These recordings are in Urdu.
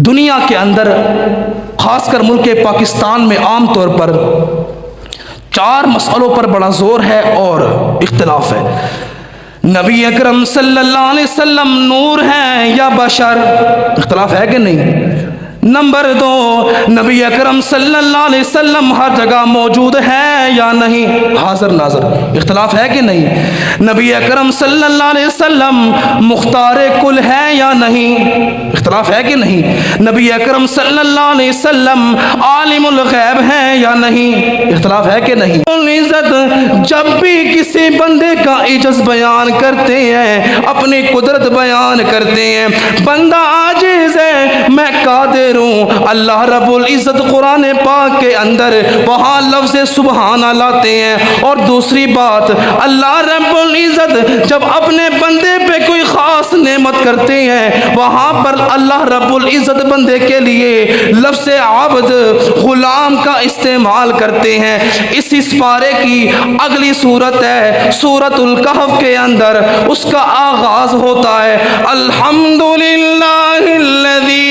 دنیا کے اندر خاص کر ملک پاکستان میں عام طور پر 4 مسئلوں پر بڑا زور ہے اور اختلاف ہے۔ نبی اکرم صلی اللہ علیہ وسلم نور ہیں یا بشر؟ اختلاف ہے کہ نہیں؟ نمبر 2، نبی اکرم صلی اللہ علیہ وسلم ہر جگہ موجود ہے یا نہیں؟ حاضر ناظر، اختلاف ہے کہ نہیں؟ نبی اکرم صلی اللہ علیہ وسلم مختار کل ہے یا نہیں؟ اختلاف ہے کہ نہیں؟ نبی اکرم صلی اللہ علیہ وسلم عالم الغیب ہے یا نہیں؟ اختلاف ہے کہ نہیں؟ عزت جب بھی کسی بندے کا عجز بیان کرتے ہیں، اپنی قدرت بیان کرتے ہیں، بندہ عاجز ہے میں قادر ہوں، اللہ رب العزت قرآن پاک کے اندر وہاں لفظ سبحانہ لاتے ہیں۔ اور دوسری بات، اللہ رب العزت جب اپنے بندے پہ کوئی خاص نعمت کرتے ہیں، وہاں پر اللہ رب العزت بندے کے لیے لفظ عبد، غلام کا استعمال کرتے ہیں۔ اسی سپارے کی اگلی صورت ہے سورۃ الکہف کے اندر، اس کا آغاز ہوتا ہے الحمدللہ الذی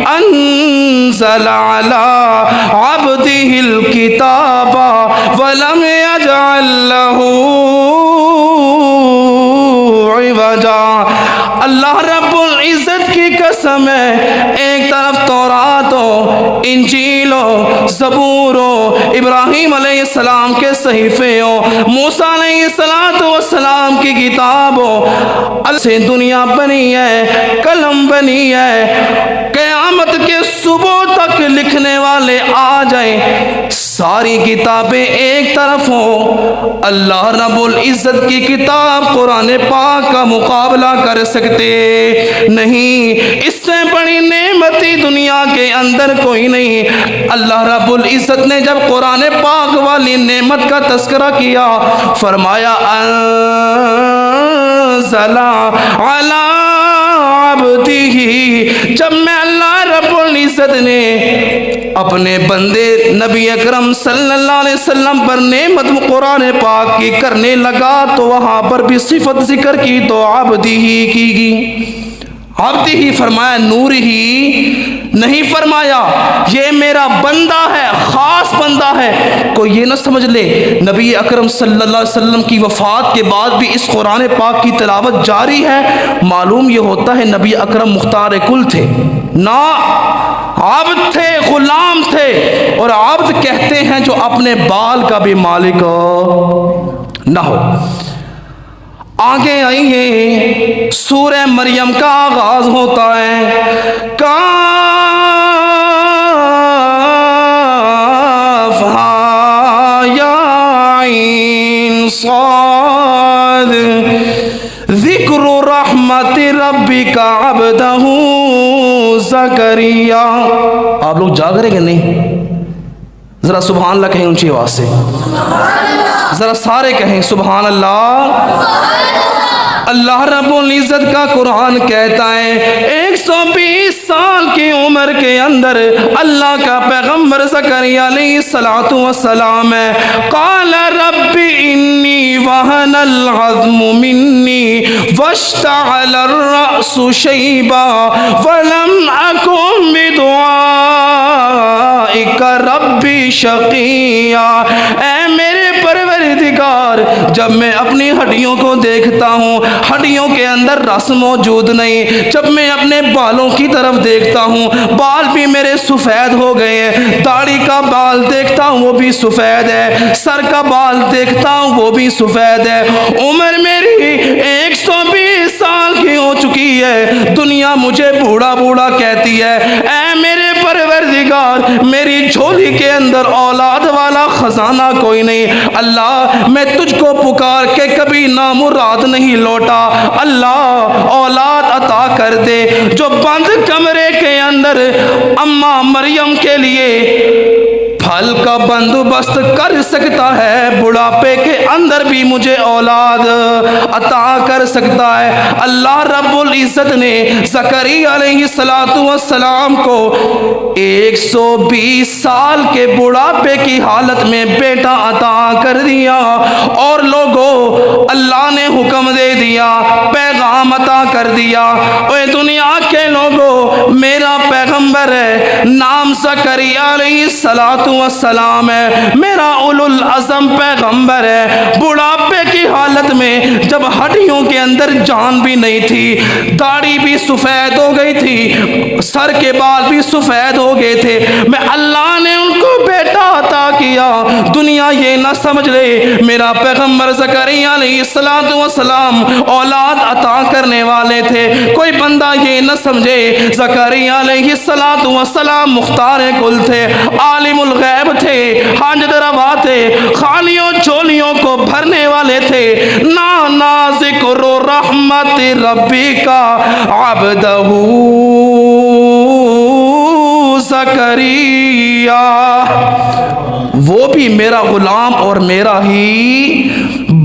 انزل علی عبدہ الکتاب ولم یجعل لہ عوجا۔ اللہ رب العزت کی قسم ہے، ایک طرف تورات ہو، انجیل ہو، زبور ہو، ابراہیم علیہ السلام کے صحیفے ہو، موسیٰ علیہ السلام کی کتاب ہو، سے دنیا بنی ہے، قلم بنی ہے، قیامت کے صبح تک لکھنے والے آ جائیں، ساری کتابیں ایک طرف ہوں، اللہ رب العزت کی کتاب قرآن پاک کا مقابلہ کر سکتے نہیں۔ اس سے بڑی نعمتی دنیا کے اندر کوئی نہیں۔ اللہ رب العزت نے جب قرآن پاک والی نعمت کا تذکرہ کیا، فرمایا انزل علی عبدہ، جب میں اللہ رب العزت نے اپنے بندے نبی اکرم صلی اللہ علیہ وسلم پر نعمت قرآن پاک کی کرنے لگا تو وہاں پر بھی صفت ذکر کی تو عبدہ ہی کی گی۔ عبدہ ہی فرمایا، نور ہی نہیں فرمایا یہ میرا بندہ ہے، خاص بندہ ہے۔ کوئی یہ نہ سمجھ لے نبی اکرم صلی اللہ علیہ وسلم کی وفات کے بعد بھی اس قرآن پاک کی تلاوت جاری ہے، معلوم یہ ہوتا ہے نبی اکرم مختار کل تھے نہ، عبد تھے، غلام تھے۔ اور عبد کہتے ہیں جو اپنے بال کا بھی مالک نہ ہو۔ آگے آئیے، سورہ مریم کا آغاز ہوتا ہے کاف ہا یا عین صاد ذکر رحمت ربک عبدہ زکریا۔ آپ لوگ جاگ رہے کہ نہیں؟ ذرا سبحان اللہ کہیں اونچی آواز سے، ذرا سارے کہیں سبحان اللہ۔ اللہ رب العزت کا قرآن کہتا ہے 120 سال کی عمر کے اندر اللہ کا پیغمبر زکریا علیہ السلام ہے، قال رب انی وہن العظم منی واشتعل الرأس شیبا ولم اکن بدعائک ربی شقیا۔ اے میرے پروردگار، جب میں اپنی ہڈیوں کو دیکھتا ہوں ہڈیوں کے اندر رس موجود نہیں، جب میں اپنے بالوں کی طرف دیکھتا ہوں بال بھی میرے سفید ہو گئے ہیں، داڑھی کا بال دیکھتا ہوں وہ بھی سفید ہے، سر کا بال دیکھتا ہوں وہ بھی سفید ہے، عمر میری 120 سال کی ہو چکی ہے، دنیا مجھے بوڑھا بوڑھا کہتی ہے۔ اے میرے پروردگار، میری جھولی کے اندر اولاد والا خزانہ کوئی نہیں، اللہ میں تجھ کو پکار کے کبھی نامراد نہیں لوٹا، اللہ اولاد عطا کر دے۔ جو بند کمرے کے اندر اماں مریم کے لیے پھل کا بندوبست کر سکتا ہے، بڑھاپے کے اندر بھی مجھے اولاد عطا کر سکتا ہے۔ اللہ رب العزت نے زکریا علیہ السلام کو 120 سال کے بڑھاپے کی حالت میں بیٹا عطا کر دیا، اور لوگوں اللہ نے حکم دے دیا، پیغام عطا کر دیا، اے دنیا کے لوگوں میرا پیغمبر ہے، نام زکریا علیہ السلام ہے، میرا اولو العزم پیغمبر ہے۔ بڑھاپے کی حالت میں جب ہڈیوں کے اندر جان بھی نہیں تھی، داڑھی بھی سفید ہو گئی تھی، سر کے بال بھی سفید ہو گئے تھے، میں اللہ نے ان کو بیٹا عطا کیا۔ دنیا یہ نہ سمجھ لے میرا پیغمبر زکریا علیہ السلام اولاد عطا کرنے والے تھے، کوئی بندہ یہ نہ سمجھے زکریا علیہ السلام مختار کل تھے، عالم الغیب تھے، حاجت روا تھے، خالیوں چولیوں کو بھرنے والے تھے۔ نا ذکر رحمت ربی کا عبدہ زکریا، وہ بھی میرا غلام اور میرا ہی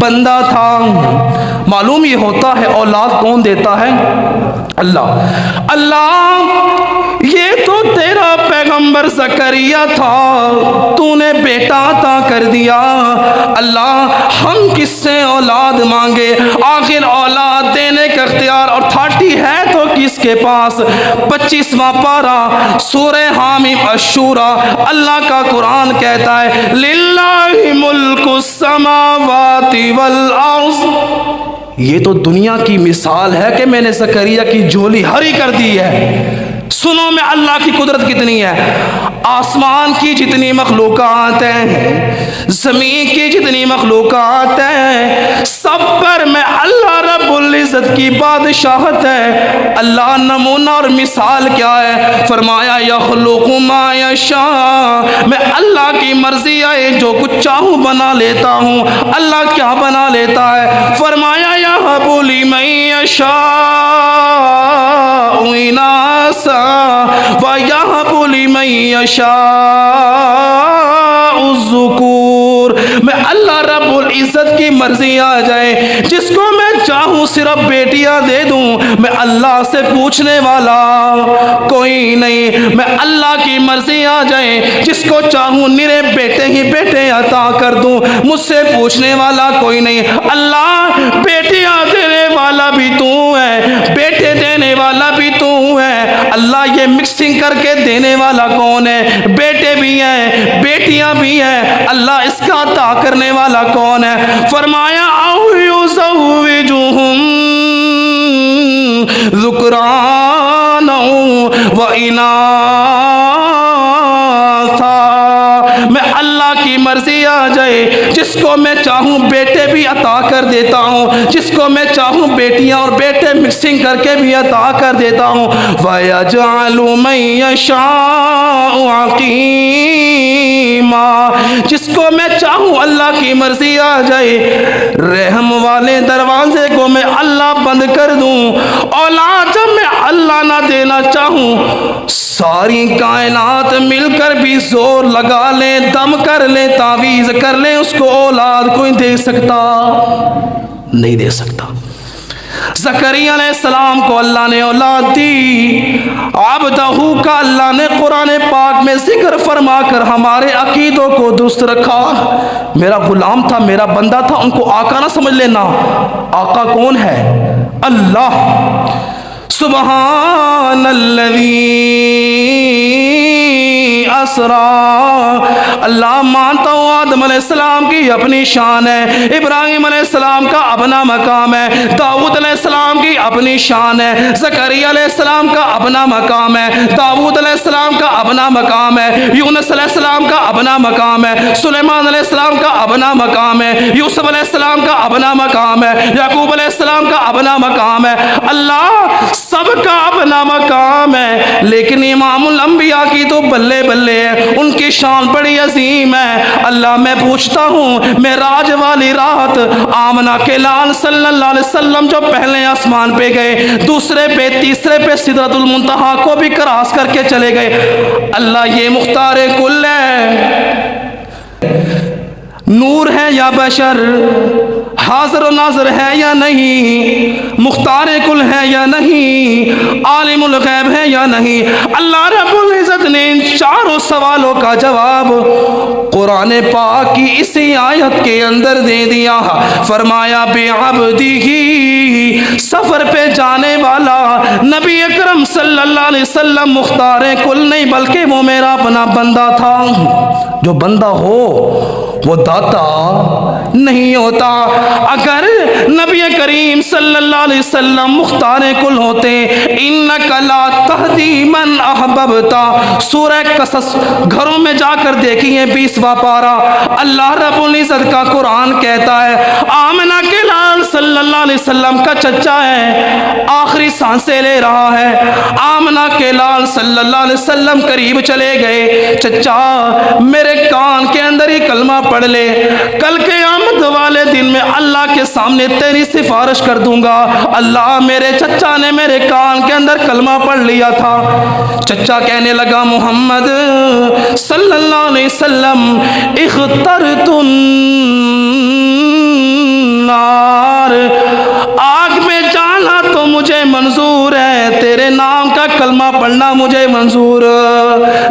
بندہ تھا۔ معلوم یہ ہوتا ہے اولاد کون دیتا ہے؟ اللہ۔ اللہ یہ تو تیرا پیغمبر زکریا تھا، تو نے بیٹا عطا کر دیا۔ اللہ ہم کس سے اولاد مانگے؟ آخر اولاد دینے کا اختیار اور 30 ہے تو کس کے پاس؟ 25واں پارہ سورہ حامیم الشورى، اللہ کا قرآن کہتا ہے للہ ملک السماوات والارض۔ یہ تو دنیا کی مثال ہے کہ میں نے زکریا کی جھولی ہری کر دی ہے۔ سنو میں اللہ کی قدرت کتنی ہے۔ آسمان کی جتنی مخلوقات ہیں، زمین کی جتنی مخلوقات ہیں، سب پر میں اللہ رب العزت کی بادشاہت ہے۔ اللہ نمونہ اور مثال کیا ہے؟ فرمایا یخلق ما یشاء، میں اللہ کی مرضی ہے جو کچھ چاہوں بنا لیتا ہوں۔ اللہ کیا بنا لیتا ہے؟ فرمایا یہب لمن یشاء اناسا وَيَهَبُ لِمَن يَشَاءُ الذُّكُورَ۔ میں اللہ رب العزت کی مرضی آ جائے، جس کو میں چاہوں صرف بیٹیاں دے دوں، میں اللہ سے پوچھنے والا کوئی نہیں۔ میں اللہ کی مرضی آ جائے، جس کو چاہوں نرے بیٹے ہی بیٹے عطا کر دوں، مجھ سے پوچھنے والا کوئی نہیں۔ اللہ بیٹیاں دینے والا بھی تو ہے، بیٹے دینے والا بھی تو ہے۔ اللہ یہ مکسنگ کر کے دینے والا کون ہے؟ بیٹے بھی ہیں، بیٹیاں بھی ہیں، اللہ اس کا عطا کرنے والا کون ہے؟ فرمایا او یزوجہم ذکرانا و اناثا، میں اللہ کی مرضی آ جائے، جس کو میں چاہوں بیٹے بھی عطا کر دیتا ہوں، جس کو میں چاہوں بیٹیاں اور بیٹے مکسنگ کر کے بھی عطا کر دیتا ہوں۔ وَيَجْعَلُ مَن يَشَاءُ عَقِيمًا، جس کو میں چاہوں اللہ کی مرضی آ جائے، رحم والے دروازے کو میں اللہ بند کر دوں۔ اولاد جب میں اللہ نہ دینا چاہوں، ساری کائنات مل کر بھی زور لگا لیں، دم کر لیں، تعویذ کر لیں، اس کو اولاد کوئی دے سکتا نہیں، دے سکتا۔ زکریا علیہ السلام کو اللہ نے اولاد دی، عبدہ کا اللہ نے قرآن پاک میں ذکر فرما کر ہمارے عقیدوں کو درست رکھا۔ میرا غلام تھا، میرا بندہ تھا، ان کو آقا نہ سمجھ لینا۔ آقا کون ہے؟ اللہ۔ سبحان الذی اسرا، اللہ مانتا ہوں آدم علیہ السلام کی اپنی شان ہے، ابراہیم علیہ السلام کا اپنا مقام ہے، داؤد علیہ السلام کی اپنی شان ہے، زکریا علیہ السلام کا اپنا مقام ہے، داؤد علیہ السلام کا اپنا مقام ہے، یونس علیہ السلام کا اپنا مقام ہے، سلیمان علیہ السلام کا اپنا مقام ہے، یوسف علیہ السلام کا اپنا مقام ہے، یعقوب علیہ السلام کا اپنا مقام ہے۔ اللہ سب کا اپنا مقام ہے، لیکن امام الانبیاء کی تو بلے بلے ہے، ان کی شان بڑی عظیم ہے۔ اللہ میں پوچھتا ہوں، معراج والی رات آمنہ کے لال صلی اللہ علیہ وسلم جو پہلے آسمان پہ گئے، دوسرے پہ، تیسرے پہ سدرۃ المنتہا کو بھی کراس کر کے چلے گئے۔ اللہ یہ مختار کل ہے، نور ہے یا بشر، حاضر و ناظر ہے یا نہیں، مختار کل ہے یا نہیں، عالم الغیب ہے یا نہیں۔ اللہ رب العزت نے ان چاروں سوالوں کا جواب قرآن پاک کی اسی آیت کے اندر دے دیا۔ فرمایا بے عبدی ہی، سفر پہ جانے والا نبی اکرم صلی اللہ علیہ وسلم مختار کل نہیں بلکہ وہ میرا اپنا بندہ تھا۔ جو بندہ ہو وہ داتا نہیں ہوتا۔ اگر نبی کریم صلی اللہ علیہ وسلم مختار کل ہوتے، انک لا تہدی من احببتا، سورہ قصص گھروں میں جا کر دیکھیے 20واں پارہ، اللہ رب العزت کا قرآن کہتا ہے آمنہ کے لال صلی اللہ علیہ وسلم کا چچا ہے، آخری سانسیں لے رہا ہے، آمنہ کے لال صلی اللہ علیہ وسلم قریب چلے گئے، چچا میرے کان کے اندر ہی کلمہ پڑھ لے، کل قیامت والے دن میں اللہ کے سامنے تیری سفارش کر دوں گا۔ اللہ میرے چچا نے میرے کان کے اندر کلمہ پڑھ لیا تھا۔ چچا کہنے لگا محمد صلی اللہ علیہ وسلم اخترت النار، آگ میں جانا تو مجھے منظور ہے، تیرے نام کا کلمہ پڑھنا مجھے منظور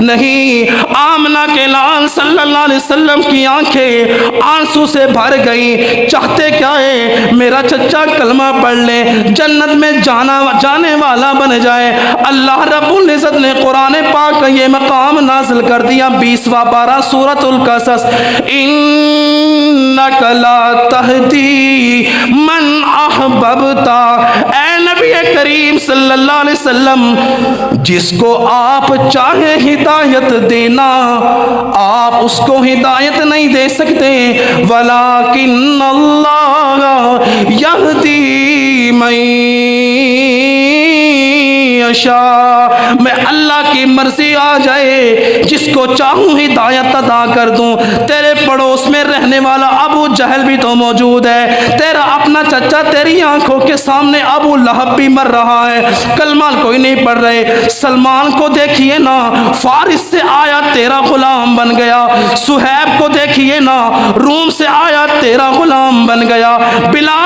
نہیں۔ آمنہ کے لال صلی اللہ علیہ وسلم کی آنکھیں آنسو سے بھر گئیں، چاہتے کیا ہے میرا چچا کلمہ پڑھ لے، جنت میں جانے والا بن جائے۔ اللہ رب العزت نے قرآن پاک کا یہ مقام نازل کر دیا 20واں پارہ سورۃ القصص، انک لا تہدی من احببتا، اے نبی کریم صلی اللہ علیہ وسلم جس کو آپ چاہے ہدایت دینا آپ اس کو ہدایت نہیں دے سکتے، ولیکن اللہ یہدی من یشاء، میں اللہ کی مرضی آ جائے جس کو چاہوں ہدایت عطا کر دوں۔ تیرے پڑوس میں رہنے والا ابو جہل بھی تو موجود ہے، تیرا اپنا چچا تیری آنکھوں کے سامنے ابو لہب بھی مر رہا ہے، کلمہ کوئی نہیں پڑھ رہے۔ سلمان کو دیکھیے نا، فارس سے آیا تیرا غلام بن گیا، صہیب کو دیکھیے نا، روم سے آیا تیرا غلام بن گیا، بلال